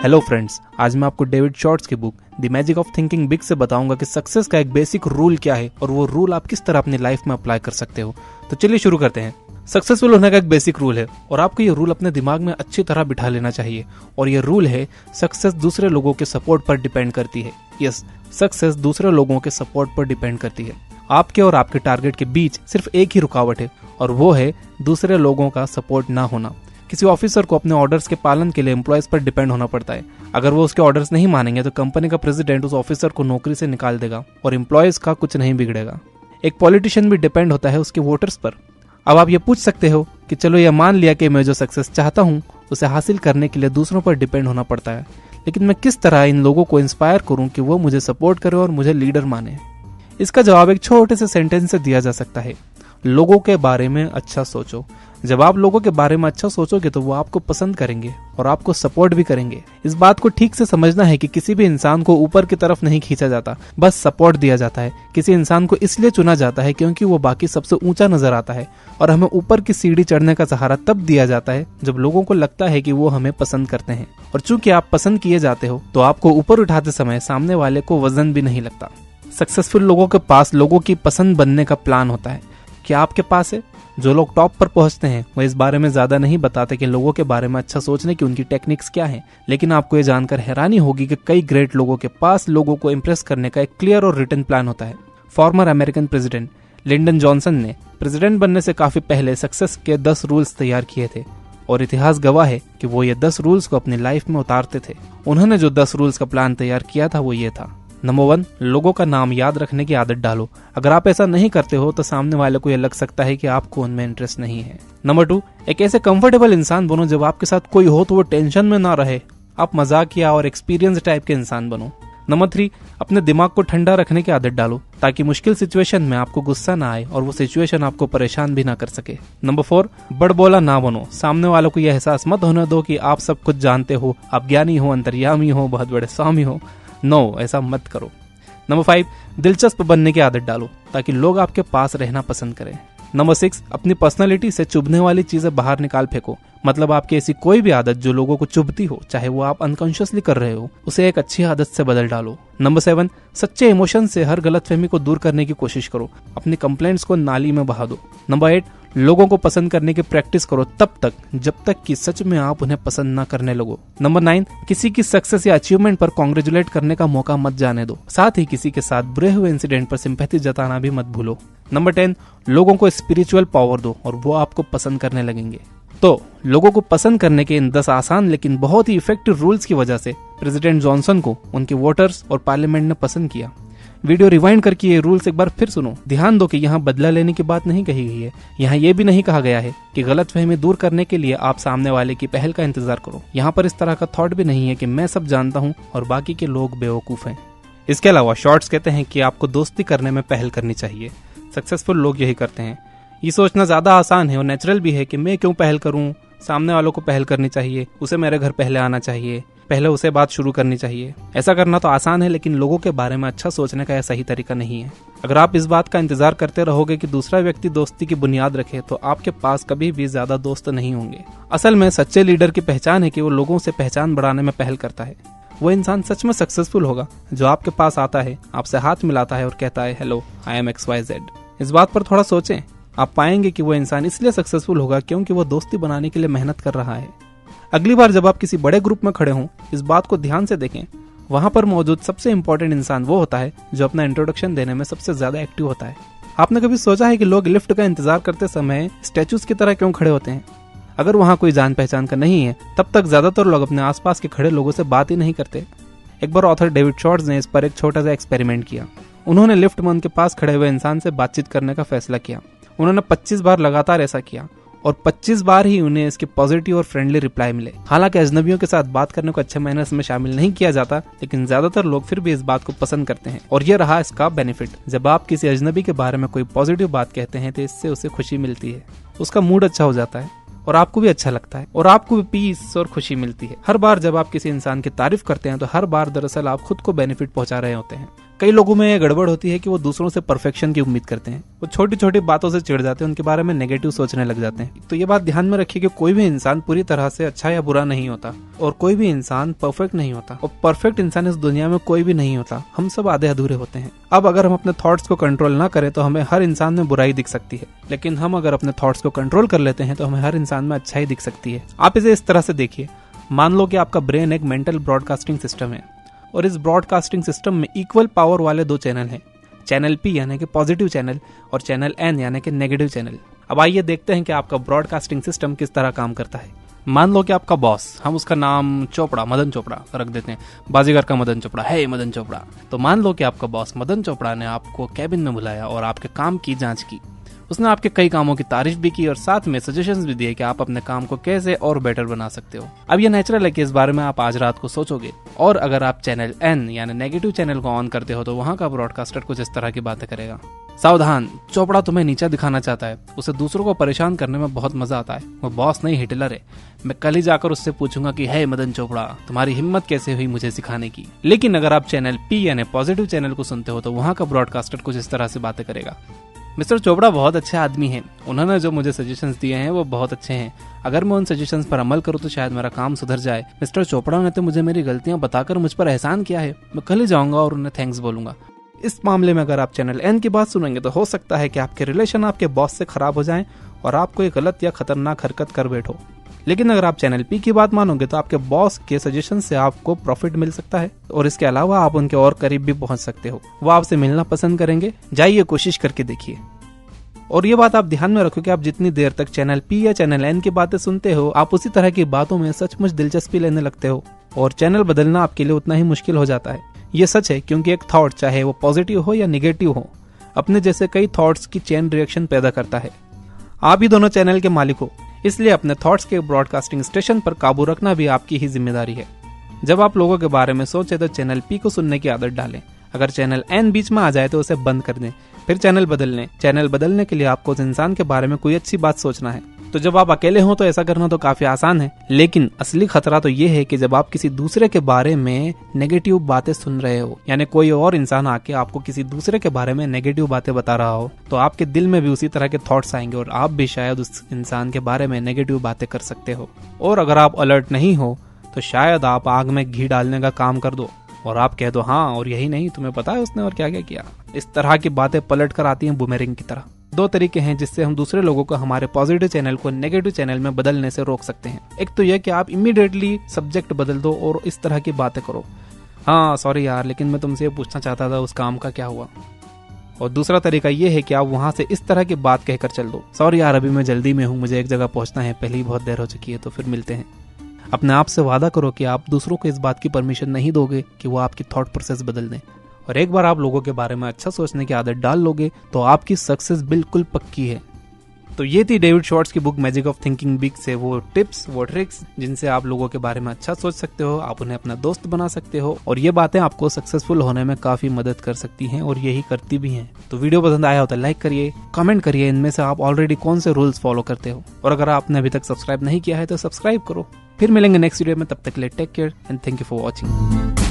Hello friends, आज मैं आपको डेविड शॉर्ट्स की book the magic of thinking big से बताऊंगा कि सक्सेस का एक बेसिक रूल क्या है और वो रूल आप किस तरह अपनी लाइफ में अप्लाई कर सकते हो। तो चलिए शुरू करते हैं। सक्सेसफुल होने का एक बेसिक रूल है और आपको ये रूल अपने दिमाग में अच्छी तरह बिठा लेना चाहिए। और ये रूल है, सक्सेस दूसरे लोगों के सपोर्ट पर डिपेंड करती है। यस, सक्सेस दूसरे लोगों के सपोर्ट पर डिपेंड करती है। आपके और आपके टारगेट के बीच सिर्फ एक ही रुकावट है और वो है दूसरे लोगों का सपोर्ट ना होना। किसी ऑफिसर को अपने ऑर्डर्स के पालन के लिए एम्प्लॉयज पर डिपेंड होना पड़ता है। अगर वो उसके ऑर्डर्स नहीं मानेंगे तो कंपनी का प्रेसिडेंट उस ऑफिसर को नौकरी से निकाल देगा और एम्प्लॉयज का कुछ नहीं बिगड़ेगा। एक पॉलिटिशियन भी डिपेंड होता है उसके वोटर्स पर। अब आप ये पूछ सकते हो कि चलो ये मान लिया कि मैं जो सक्सेस चाहता हूँ उसे हासिल करने के लिए दूसरों पर डिपेंड होना पड़ता है, लेकिन मैं किस तरह इन लोगों को इंस्पायर करूँ कि वो मुझे सपोर्ट करें और मुझे लीडर माने। इसका जवाब एक छोटे से सेंटेंस से दिया जा सकता है, लोगों के बारे में अच्छा सोचो। जब आप लोगों के बारे में अच्छा सोचोगे तो वो आपको पसंद करेंगे और आपको सपोर्ट भी करेंगे। इस बात को ठीक से समझना है कि किसी भी इंसान को ऊपर की तरफ नहीं खींचा जाता, बस सपोर्ट दिया जाता है। किसी इंसान को इसलिए चुना जाता है क्योंकि वो बाकी सबसे ऊंचा नजर आता है और हमें ऊपर की सीढ़ी चढ़ने का सहारा तब दिया जाता है जब लोगों को लगता है कि वो हमें पसंद करते हैं। और चूंकि आप पसंद किए जाते हो तो आपको ऊपर उठाते समय सामने वाले को वजन भी नहीं लगता। सक्सेसफुल लोगों के पास लोगों की पसंद बनने का प्लान होता है। क्या आपके पास है? जो लोग टॉप पर पहुंचते हैं वो इस बारे में ज्यादा नहीं बताते कि लोगों के बारे में अच्छा सोचने की उनकी टेक्निक्स क्या हैं, लेकिन आपको ये जानकर हैरानी होगी कि कई ग्रेट लोगों के पास लोगों को इंप्रेस करने का एक क्लियर और रिटन प्लान होता है। Former American president Lyndon Johnson ने प्रेसिडेंट बनने से काफी पहले सक्सेस के 10 रूल्स तैयार किए थे और इतिहास गवाह है कि वो ये 10 रूल्स को अपनी लाइफ में उतारते थे। उन्होंने जो 10 रूल्स का प्लान तैयार किया था वो ये था। नंबर 1, लोगों का नाम याद रखने की आदत डालो। अगर आप ऐसा नहीं करते हो तो सामने वाले को यह लग सकता है कि आपको उनमें इंटरेस्ट नहीं है। नंबर 2, एक ऐसे कंफर्टेबल इंसान बनो जब आपके साथ कोई हो तो वो टेंशन में ना रहे। आप मजाकिया और एक्सपीरियंस टाइप के इंसान बनो। नंबर 3, अपने दिमाग को ठंडा रखने की आदत डालो ताकि मुश्किल सिचुएशन में आपको गुस्सा ना आए और वो सिचुएशन आपको परेशान भी ना कर सके। नंबर 4, बड़बोला ना बनो। सामने वालों को यह एहसास मत होने दो कि आप सब कुछ जानते हो, आप ज्ञानी हो, अंतर्यामी हो, बहुत बड़े स्वामी हो। नो, ऐसा मत करो। नंबर 5, दिलचस्प बनने की आदत डालो ताकि लोग आपके पास रहना पसंद करें। नंबर 6, अपनी पर्सनालिटी से चुभने वाली चीजें बाहर निकाल फेंको। मतलब आपकी ऐसी कोई भी आदत जो लोगों को चुभती हो, चाहे वो आप अनकॉन्शियसली कर रहे हो, उसे एक अच्छी आदत से बदल डालो। नंबर 7, सच्चे इमोशन से हर गलतफहमी को दूर करने की कोशिश करो। अपनी कंप्लेंट्स को नाली में बहा दो। नंबर 8, लोगों को पसंद करने की प्रैक्टिस करो तब तक जब तक कि सच में आप उन्हें पसंद ना करने लगो। नंबर 9, किसी की सक्सेस या अचीवमेंट पर कॉन्ग्रेचुलेट करने का मौका मत जाने दो। साथ ही किसी के साथ बुरे हुए इंसिडेंट पर सिंपैथी जताना भी मत भूलो। नंबर 10, लोगों को स्पिरिचुअल पावर दो और वो आपको पसंद करने लगेंगे। तो लोगों को पसंद करने के इन 10 आसान लेकिन बहुत ही इफेक्टिव रूल्स की वजह से प्रेसिडेंट जॉनसन को उनके वोटर्स और पार्लियामेंट ने पसंद किया। वीडियो रिवाइंड करके ये रूल्स एक बार फिर सुनो। ध्यान दो कि यहाँ बदला लेने की बात नहीं कही गई है। यहाँ ये भी नहीं कहा गया है कि गलतफहमी दूर करने के लिए आप सामने वाले की पहल का इंतजार करो। यहाँ पर इस तरह का थॉट भी नहीं है कि मैं सब जानता हूँ और बाकी के लोग बेवकूफ हैं। इसके अलावा शॉर्ट्स कहते हैं कि आपको दोस्ती करने में पहल करनी चाहिए। सक्सेसफुल लोग यही करते हैं। ये सोचना ज्यादा आसान है और नेचुरल भी है कि मैं क्यों पहल करूं, सामने वालों को पहल करनी चाहिए, उसे मेरे घर पहले आना चाहिए, पहले उसे बात शुरू करनी चाहिए। ऐसा करना तो आसान है, लेकिन लोगों के बारे में अच्छा सोचने का यह सही तरीका नहीं है। अगर आप इस बात का इंतजार करते रहोगे कि दूसरा व्यक्ति दोस्ती की बुनियाद रखे तो आपके पास कभी भी ज्यादा दोस्त नहीं होंगे। असल में सच्चे लीडर की पहचान है कि वो लोगों से पहचान बढ़ाने में पहल करता है। वो इंसान सच में सक्सेसफुल होगा जो आपके पास आता है, आपसे हाथ मिलाता है और कहता है, हेलो, आई एम XYZ। इस बात पर थोड़ा सोचें। आप पाएंगे कि वो इंसान इसलिए सक्सेसफुल होगा क्योंकि वो दोस्ती बनाने के लिए मेहनत कर रहा है। अगली बार जब आप किसी बड़े ग्रुप में खड़े हों, इस बात को ध्यान से देखें। वहां पर मौजूद सबसे इंपॉर्टेंट इंसान वो होता है जो अपना इंट्रोडक्शन देने में सबसे ज्यादा एक्टिव होता है। आपने कभी सोचा है कि लोग लिफ्ट का इंतजार करते समय स्टैचूज की तरह क्यों खड़े होते हैं? अगर वहां कोई जान पहचान का नहीं है तब तक ज्यादातर लोग अपने आसपास के खड़े लोगों से बात ही नहीं करते। एक बार ऑथर डेविड शॉर्ट्स ने इस पर एक छोटा सा एक्सपेरिमेंट किया। उन्होंने लिफ्ट में उनके पास खड़े हुए इंसान से बातचीत करने का फैसला किया। उन्होंने 25 बार लगातार ऐसा किया और 25 बार ही उन्हें इसके पॉजिटिव और फ्रेंडली रिप्लाई मिले। हालांकि अजनबियों के साथ बात करने को अच्छे मैनर्स में शामिल नहीं किया जाता, लेकिन ज्यादातर लोग फिर भी इस बात को पसंद करते हैं और ये रहा इसका बेनिफिट। जब आप किसी अजनबी के बारे में कोई पॉजिटिव बात कहते हैं तो इससे उसे खुशी मिलती है, उसका मूड अच्छा हो जाता है और आपको भी अच्छा लगता है और आपको भी पीस और खुशी मिलती है। हर बार जब आप किसी इंसान की तारीफ करते हैं तो हर बार दरअसल आप खुद को बेनिफिट पहुंचा रहे होते हैं। कई लोगों में गड़बड़ होती है कि वो दूसरों से परफेक्शन की उम्मीद करते हैं। वो छोटी छोटी बातों से चिढ़ जाते हैं, उनके बारे में नेगेटिव सोचने लग जाते हैं। तो ये बात ध्यान में रखिए कि कोई भी इंसान पूरी तरह से अच्छा या बुरा नहीं होता और कोई भी इंसान परफेक्ट नहीं होता और परफेक्ट इंसान इस दुनिया में कोई भी नहीं होता। हम सब आधे अधूरे होते हैं। अब अगर हम अपने थॉट्स को कंट्रोल ना करें तो हमें हर इंसान में बुराई दिख सकती है, लेकिन हम अगर अपने थॉट्स को कंट्रोल कर लेते हैं तो हमें हर इंसान में अच्छाई दिख सकती है। आप इसे इस तरह से देखिए, मान लो कि आपका ब्रेन एक मेंटल ब्रॉडकास्टिंग सिस्टम है और इस ब्रॉडकास्टिंग सिस्टम में इक्वल पावर वाले दो चैनल हैं, चैनल P यानी कि पॉजिटिव चैनल और चैनल N यानी कि नेगेटिव चैनल। अब आइए देखते हैं कि आपका ब्रॉडकास्टिंग सिस्टम किस तरह काम करता है। मान लो कि आपका बॉस, हम उसका नाम चोपड़ा, मदन चोपड़ा रख देते हैं, बाजीगर का मदन चोपड़ा है, मदन चोपड़ा। तो मान लो कि आपका बॉस मदन चोपड़ा ने आपको कैबिन में बुलाया और आपके काम की जांच की। उसने आपके कई कामों की तारीफ भी की और साथ में सजेशंस भी दिए कि आप अपने काम को कैसे और बेटर बना सकते हो। अब ये नेचुरल है कि इस बारे में आप आज रात को सोचोगे। और अगर आप चैनल N यानी नेगेटिव चैनल को ऑन करते हो तो वहाँ का ब्रॉडकास्टर कुछ इस तरह की बातें करेगा। सावधान, चोपड़ा तुम्हें नीचा दिखाना चाहता है, उसे दूसरों को परेशान करने में बहुत मजा आता है। वो बॉस नहीं, हिटलर है। मैं कल ही जाकर उससे पूछूंगा कि हे मदन चोपड़ा, तुम्हारी हिम्मत कैसे हुई मुझे सिखाने की। लेकिन अगर आप चैनल P यानी पॉजिटिव चैनल को सुनते हो तो वहाँ का ब्रॉडकास्टर कुछ इस तरह से बातें करेगा। मिस्टर चोपड़ा बहुत अच्छे आदमी हैं, उन्होंने जो मुझे सजेशंस दिए हैं वो बहुत अच्छे हैं। अगर मैं उन सजेशंस पर अमल करूँ तो शायद मेरा काम सुधर जाए। मिस्टर चोपड़ा ने तो मुझे मेरी गलतियां बताकर मुझ पर एहसान किया है। मैं कल ही जाऊंगा और उन्हें थैंक्स बोलूंगा। इस मामले में अगर आप चैनल N की बात सुनेंगे तो हो सकता है कि आपके रिलेशन आपके बॉस से खराब हो जाएं और आप कोई गलत या खतरनाक हरकत कर बैठो। लेकिन अगर आप चैनल P की बात मानोगे तो आपके बॉस के सजेशन से आपको प्रॉफिट मिल सकता है और इसके अलावा आप उनके और करीब भी पहुंच सकते हो। वो आपसे मिलना पसंद करेंगे। जाइए, कोशिश करके देखिए। और ये बात आप ध्यान में रखो कि आप जितनी देर तक चैनल P या चैनल N की बातें सुनते हो, आप उसी तरह की बातों में सचमुच दिलचस्पी लेने लगते हो और चैनल बदलना आपके लिए उतना ही मुश्किल हो जाता है। ये सच है क्योंकि एक थॉट, चाहे वो पॉजिटिव हो या निगेटिव हो, अपने जैसे कई थॉट्स की चेन रिएक्शन पैदा करता है। आप ही दोनों चैनल के मालिक हो, इसलिए अपने थॉट्स के ब्रॉडकास्टिंग स्टेशन पर काबू रखना भी आपकी ही जिम्मेदारी है। जब आप लोगों के बारे में सोचे तो चैनल P को सुनने की आदत डालें। अगर चैनल N बीच में आ जाए तो उसे बंद कर दें, फिर चैनल बदल लें। चैनल बदलने के लिए आपको उस इंसान के बारे में कोई अच्छी बात सोचना है। तो जब आप अकेले हो तो ऐसा करना तो काफी आसान है, लेकिन असली खतरा तो ये है कि जब आप किसी दूसरे के बारे में नेगेटिव बातें सुन रहे हो, यानी कोई और इंसान आके आपको किसी दूसरे के बारे में नेगेटिव बातें बता रहा हो, तो आपके दिल में भी उसी तरह के थॉट्स आएंगे और आप भी शायद उस इंसान के बारे में नेगेटिव बातें कर सकते हो। और अगर आप अलर्ट नहीं हो तो शायद आप आग में घी डालने का काम कर दो और आप कह दो हाँ और यही नहीं, तुम्हें पता है उसने और क्या क्या किया। इस तरह की बातें पलट कर आती हैं बूमेरैंग की तरह। दो तरीके हैं जिससे हम दूसरे लोगों को हमारे पॉजिटिव चैनल को नेगेटिव चैनल में बदलने से रोक सकते हैं। एक तो यह कि आप इमीडिएटली सब्जेक्ट बदल दो और इस तरह की बातें करो, हाँ सॉरी यार लेकिन मैं तुमसे पूछना चाहता था उस काम का क्या हुआ। और दूसरा तरीका यह है कि आप वहां से इस तरह की बात कहकर चल दो, सॉरी यार अभी मैं जल्दी में हूँ, मुझे एक जगह पहुंचना है, पहले ही बहुत देर हो चुकी है, तो फिर मिलते हैं। अपने आप से वादा करो कि आप दूसरों को इस बात की परमिशन नहीं दोगे कि वो आपकी थॉट प्रोसेस बदल दें। और एक बार आप लोगों के बारे में अच्छा सोचने की आदत डाल लोगे तो आपकी सक्सेस बिल्कुल पक्की है। तो ये थी डेविड शॉर्ट्स की book magic of thinking big से वो टिप्स, वो ट्रिक्स जिनसे आप लोगों के बारे में अच्छा सोच सकते हो, आप उन्हें अपना दोस्त बना सकते हो और ये बातें आपको सक्सेसफुल होने में काफी मदद कर सकती हैं और यही करती भी हैं। तो वीडियो पसंद आया हो तो लाइक करिए, कमेंट करिए इनमें से आप ऑलरेडी कौन से रूल्स फॉलो करते हो, और अगर आपने अभी तक सब्सक्राइब नहीं किया है तो सब्सक्राइब करो। फिर मिलेंगे नेक्स्ट वीडियो में, तब तक के लिए take care and thank you for watching.